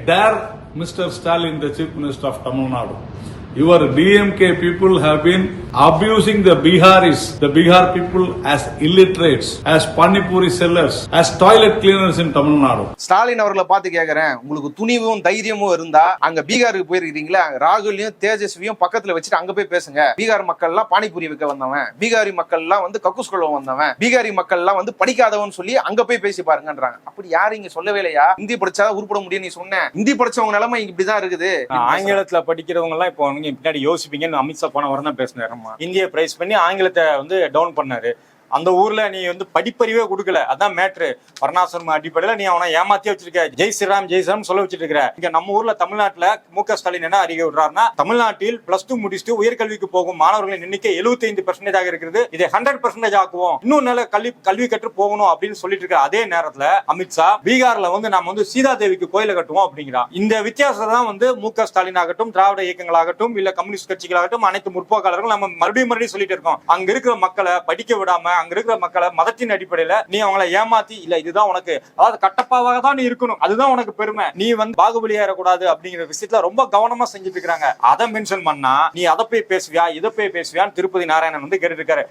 dare Mr. Stalin, the Chief Minister of Tamil Nadu. Your DMK people have been abusing the Biharis, the Bihar people as illiterates, as panipuri sellers, as toilet cleaners in Tamil Nadu. Stalin அவர்களை பார்த்து கேக்குறேன், உங்களுக்கு துணிவும் தைரியமும் இருந்தா அங்க பீகாருக்கு போயிருக்கீங்களா, ராகுலையும் தேஜஸ்வியும் பக்கத்துல வச்சுட்டு அங்க போய் பேசுங்க. பீகார் மக்கள் எல்லாம் பானிபூரி விற்க வந்தவன், பீகாரி மக்கள் எல்லாம் வந்து கக்கூஸ் கொள்ள வந்தவன், பீகாரி மக்கள் எல்லாம் வந்து படிக்காதவன் சொல்லி அங்க போய் பேசி பாருங்கன்றாங்க. அப்படி யாரும் இங்க சொல்லவே இல்லையா? ஹிந்தி படிச்சா உருப்பட முடியும் நீ சொன்ன. ஹிந்தி படிச்சவங்க நிலைமை இப்படிதான் இருக்குது. ஆங்கிலத்துல படிக்கிறவங்க எல்லாம் இப்போ பின்னாடி யோசிப்பீங்கன்னு அமித்ஷா போன வாரம் தான் பேசினாரு. இந்திய பிரைஸ் பண்ணி ஆங்கிலத்தை வந்து டவுன் பண்ணாரு. அந்த ஊர்ல நீ வந்து படிப்பறிவே கொடுக்கல, அதான் மேட்ரு. வர்ணாசிரம அடிப்படையில நீ அவனை ஏமாத்தியே வச்சிருக்க. ஜெய் ஸ்ரீராம் ஜெய் ஸ்ரீராம் சொல்ல வச்சிட்டு இருக்கிற. இங்க நம்ம ஊர்ல தமிழ்நாட்டுல மு.க. ஸ்டாலின் என்ன அறிக்கை விடுறாருன்னா, தமிழ்நாட்டில் +2 முடிச்சுட்டு உயர்கல்விக்கு போகும் மாணவர்களின் எண்ணிக்கை 75% இருக்கிறது, இதை 100% ஆக்குவோம், இன்னும் நல்ல கல்வி கற்று போகணும் அப்படின்னு சொல்லிட்டு இருக்க. அதே நேரத்துல அமித்ஷா பீகார்ல வந்து நாம வந்து சீதா தேவிக்கு கோயில கட்டுவோம் அப்படிங்கிறான். இந்த வித்தியாசம் தான் வந்து மு.க. ஸ்டாலின் ஆகட்டும், திராவிட இயக்கங்களாகட்டும், இல்ல கம்யூனிஸ்ட் கட்சிகளாகட்டும், அனைத்து முற்போக்காளர்கள் நம்ம மறுபடியும் சொல்லிட்டு இருக்கோம். அங்க இருக்கிற மக்களை படிக்க விடாம, அங்க இருக்கிற மக்களை மதத்தின் அடிப்படையில நீ அவங்களை ஏமாத்தி, இல்ல இதுதான் உனக்கு, அதாவது கட்டப்பாவாக தான் நீ இருக்கணும், அதுதான் உனக்கு பெருமை, நீ வந்து பாகுபலி ஏறக்கூடாது அப்படிங்கிற விஷயத்துல ரொம்ப கவனமா செஞ்சுட்டு இருக்காங்க. அதை மென்ஷன் பண்ணா நீ அதை போய் பேசுவியா, இதை போய் பேசுவியான்னு திருப்பதி நாராயணன் வந்து கேட்டு இருக்காரு.